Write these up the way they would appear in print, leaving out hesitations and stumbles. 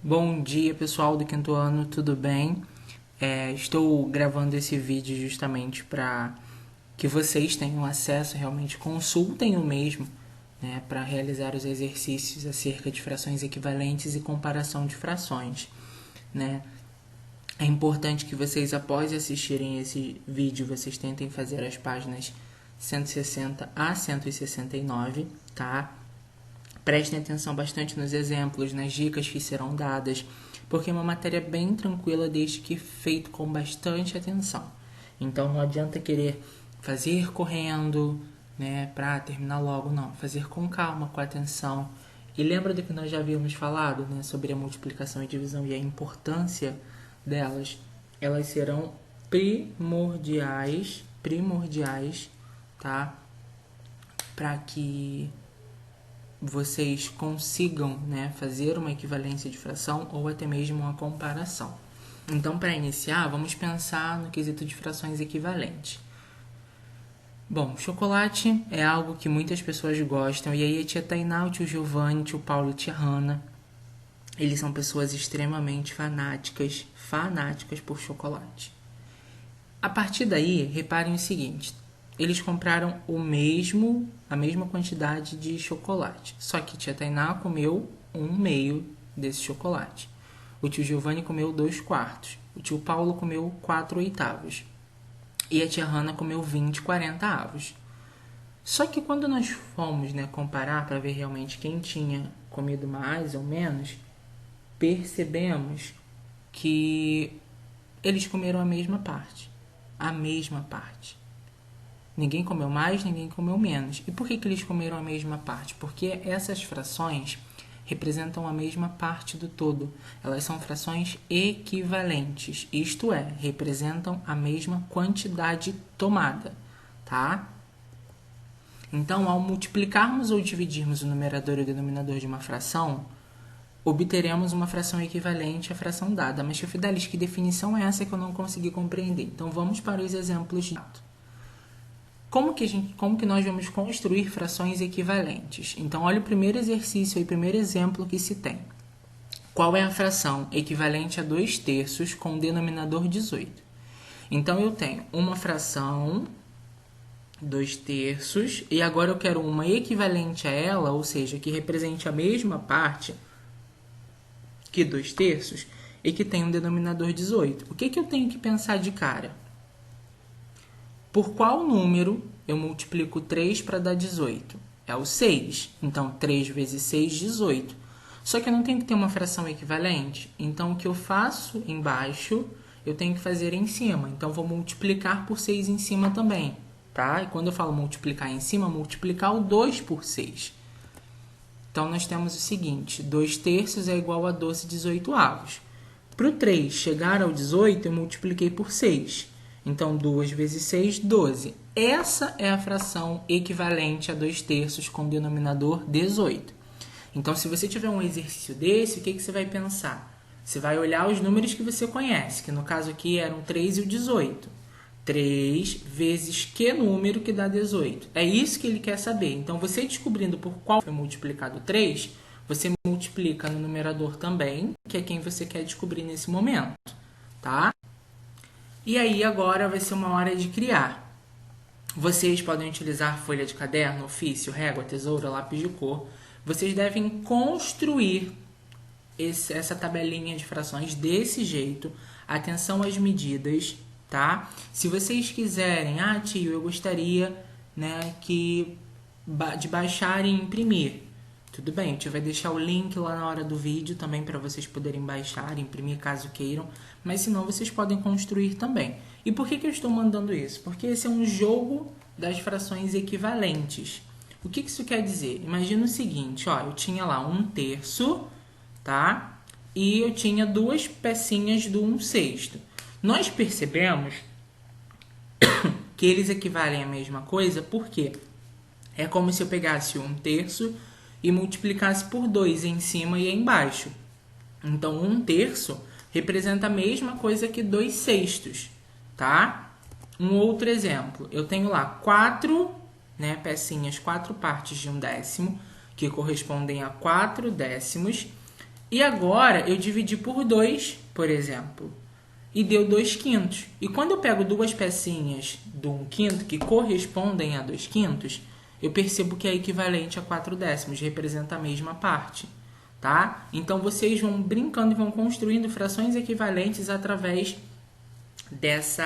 Bom dia, pessoal do quinto ano, tudo bem? Estou gravando esse vídeo justamente para que vocês tenham acesso, realmente consultem o mesmo, né, para realizar os exercícios acerca de frações equivalentes e comparação de frações, né? É importante que vocês, após assistirem esse vídeo, vocês tentem fazer as páginas 160 a 169, tá? Prestem atenção bastante nos exemplos, nas dicas que serão dadas, porque é uma matéria bem tranquila desde que feito com bastante atenção. Então não adianta querer fazer correndo, né, para terminar logo, não. Fazer com calma, com atenção. E lembra do que nós já havíamos falado, né, sobre a multiplicação e divisão e a importância delas. Elas serão primordiais, tá? Para que vocês consigam, né, fazer uma equivalência de fração ou até mesmo uma comparação. Então, para iniciar, vamos pensar no quesito de frações equivalentes. Bom, chocolate é algo que muitas pessoas gostam, e aí a tia Tainá, o tio Giovanni, o tio Paulo e a tia Hanna, eles são pessoas extremamente fanáticas por chocolate. A partir daí, reparem o seguinte: eles compraram a mesma quantidade de chocolate. Só que tia Tainá comeu 1/2 desse chocolate. O tio Giovanni comeu 2/4. O tio Paulo comeu 4/8. E a tia Hanna comeu 20/40. Só que quando nós fomos, né, comparar para ver realmente quem tinha comido mais ou menos, percebemos que eles comeram a mesma parte. A mesma parte. Ninguém comeu mais, ninguém comeu menos. E por que eles comeram a mesma parte? Porque essas frações representam a mesma parte do todo. Elas são frações equivalentes, isto é, representam a mesma quantidade tomada, tá? Então, ao multiplicarmos ou dividirmos o numerador e o denominador de uma fração, obteremos uma fração equivalente à fração dada. Mas, tio Fidelis, que definição é essa que eu não consegui compreender? Então, vamos para os exemplos de Como que nós vamos construir frações equivalentes? Então, olha o primeiro exercício e o primeiro exemplo que se tem. Qual é a fração equivalente a 2/3 com o denominador 18? Então, eu tenho uma fração 2/3 e agora eu quero uma equivalente a ela, ou seja, que represente a mesma parte que 2/3 e que tem um denominador 18. O que eu tenho que pensar de cara? Por qual número eu multiplico 3 para dar 18? É o 6. Então, 3 vezes 6, 18. Só que eu não tenho que ter uma fração equivalente. Então, o que eu faço embaixo, eu tenho que fazer em cima. Então, vou multiplicar por 6 em cima também. Tá? E quando eu falo multiplicar em cima, multiplicar o 2 por 6. Então, nós temos o seguinte: 2/3 é igual a 12/18. Para o 3 chegar ao 18, eu multipliquei por 6. Então, 2 vezes 6, 12. Essa é a fração equivalente a 2/3 com o denominador 18. Então, se você tiver um exercício desse, o que você vai pensar? Você vai olhar os números que você conhece, que no caso aqui eram 3 e o 18. 3 vezes que número que dá 18. É isso que ele quer saber. Então, você descobrindo por qual foi multiplicado 3, você multiplica no numerador também, que é quem você quer descobrir nesse momento, tá? E aí, agora vai ser uma hora de criar. Vocês podem utilizar folha de caderno, ofício, régua, tesoura, lápis de cor. Vocês devem construir essa tabelinha de frações desse jeito. Atenção às medidas, tá? Se vocês quiserem, tio, eu gostaria, né, de baixar e imprimir. Tudo bem, a gente vai deixar o link lá na hora do vídeo também para vocês poderem baixar, imprimir caso queiram, mas se não, vocês podem construir também. E por que eu estou mandando isso? Porque esse é um jogo das frações equivalentes. O que isso quer dizer? Imagina o seguinte, ó, eu tinha lá 1/3, tá? E eu tinha duas pecinhas do 1/6. Nós percebemos que eles equivalem à mesma coisa, porque é como se eu pegasse 1/3 e multiplicasse por 2 em cima e embaixo. Então, 1/3 representa a mesma coisa que 2/6, tá? Um outro exemplo. Eu tenho lá 4, né, pecinhas, 4 partes de 1/10, que correspondem a 4 décimos. E agora eu dividi por 2, por exemplo, e deu 2/5. E quando eu pego duas pecinhas do 1/5 que correspondem a 2/5, eu percebo que é equivalente a 4/10, representa a mesma parte, tá? Então vocês vão brincando e vão construindo frações equivalentes através desse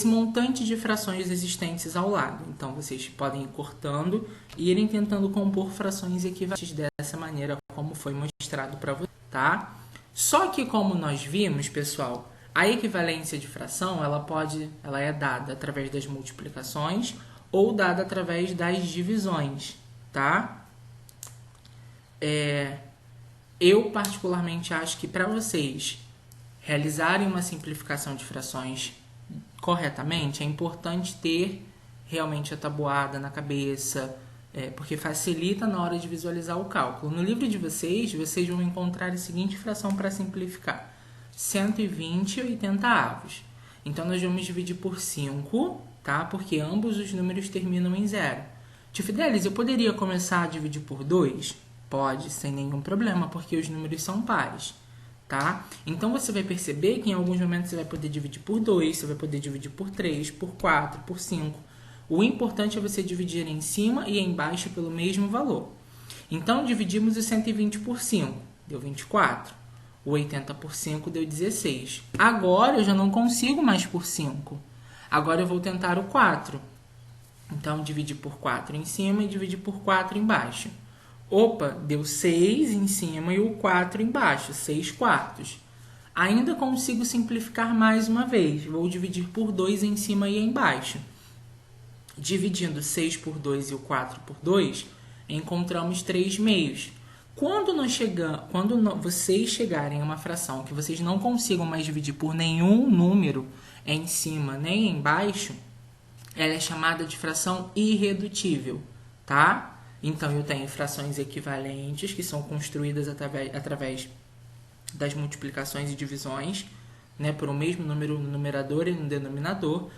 montante de frações existentes ao lado. Então vocês podem ir cortando e irem tentando compor frações equivalentes dessa maneira como foi mostrado para vocês, tá? Só que como nós vimos, pessoal, a equivalência de fração ela é dada através das multiplicações ou dada através das divisões, tá? Eu particularmente acho que para vocês realizarem uma simplificação de frações corretamente, é importante ter realmente a tabuada na cabeça, porque facilita na hora de visualizar o cálculo. No livro de vocês vão encontrar a seguinte fração para simplificar: 120/80. Então, nós vamos dividir por 5, tá? Porque ambos os números terminam em 0. Tio Fidelis, eu poderia começar a dividir por 2? Pode, sem nenhum problema, porque os números são pares. Tá? Então, você vai perceber que em alguns momentos você vai poder dividir por 2, você vai poder dividir por 3, por 4, por 5. O importante é você dividir em cima e embaixo pelo mesmo valor. Então, dividimos o 120 por 5, deu 24. O 80 por 5 deu 16. Agora, eu já não consigo mais por 5. Agora, eu vou tentar o 4. Então, dividir por 4 em cima e dividir por 4 embaixo. Opa, deu 6 em cima e o 4 embaixo, 6/4. Ainda consigo simplificar mais uma vez. Vou dividir por 2 em cima e embaixo. Dividindo 6 por 2 e o 4 por 2, encontramos 3 meios. Quando vocês chegarem a uma fração que vocês não consigam mais dividir por nenhum número em cima nem embaixo, ela é chamada de fração irredutível, tá? Então, eu tenho frações equivalentes, que são construídas através das multiplicações e divisões, né, por um mesmo número no numerador e no denominador.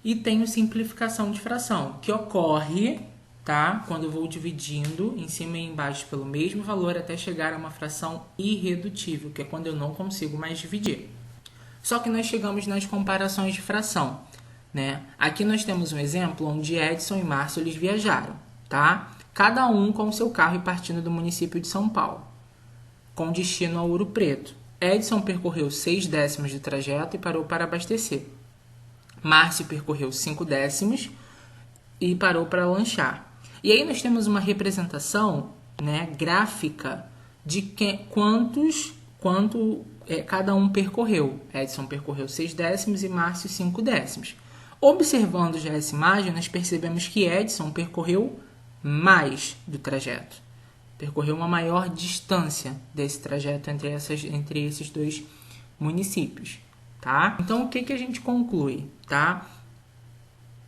E tenho simplificação de fração, que ocorre, tá, quando eu vou dividindo em cima e embaixo pelo mesmo valor até chegar a uma fração irredutível, que é quando eu não consigo mais dividir. Só que nós chegamos nas comparações de fração, né? Aqui nós temos um exemplo onde Edson e Márcio eles viajaram, tá? Cada um com o seu carro e partindo do município de São Paulo, com destino a Ouro Preto. Edson percorreu 6/10 do trajeto e parou para abastecer. Márcio percorreu 5/10 e parou para lanchar. E aí nós temos uma representação, né, gráfica de quanto cada um percorreu. Edson percorreu 6/10 e Márcio 5/10. Observando já essa imagem, nós percebemos que Edson percorreu mais do trajeto. Percorreu uma maior distância desse trajeto entre esses dois municípios, tá? Então, o que a gente conclui, tá?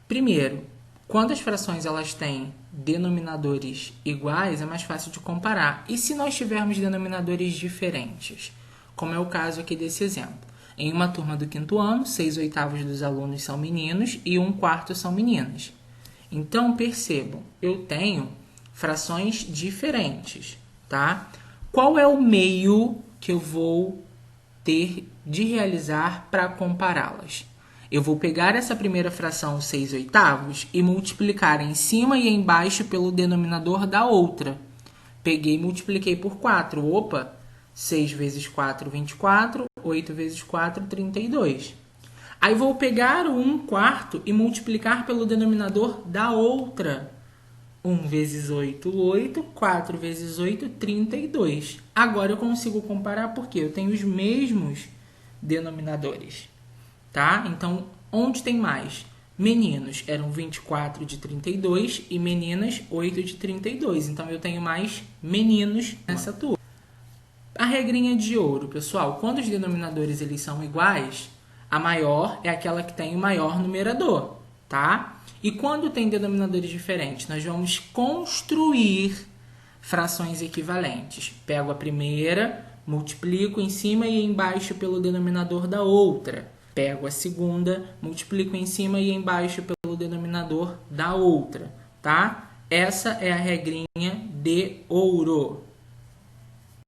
Primeiro, quando as frações elas têm denominadores iguais, é mais fácil de comparar. E se nós tivermos denominadores diferentes, como é o caso aqui desse exemplo? Em uma turma do 5º ano, 6/8 dos alunos são meninos e 1/4 são meninas. Então, percebam, eu tenho frações diferentes, tá? Qual é o meio que eu vou ter de realizar para compará-las? Eu vou pegar essa primeira fração 6/8 e multiplicar em cima e embaixo pelo denominador da outra. Peguei e multipliquei por 4. Opa, 6 vezes 4, 24. 8 vezes 4, 32. Aí vou pegar o 1/4 e multiplicar pelo denominador da outra. 1 vezes 8, 8. 4 vezes 8, 32. Agora eu consigo comparar porque eu tenho os mesmos denominadores. Tá? Então, onde tem mais? Meninos eram 24 de 32 e meninas 8 de 32. Então, eu tenho mais meninos nessa turma. A regrinha de ouro, pessoal, quando os denominadores eles são iguais, a maior é aquela que tem o maior numerador, tá? E quando tem denominadores diferentes, nós vamos construir frações equivalentes. Pego a primeira, multiplico em cima e embaixo pelo denominador da outra. Pego a segunda, multiplico em cima e embaixo pelo denominador da outra, tá? Essa é a regrinha de ouro.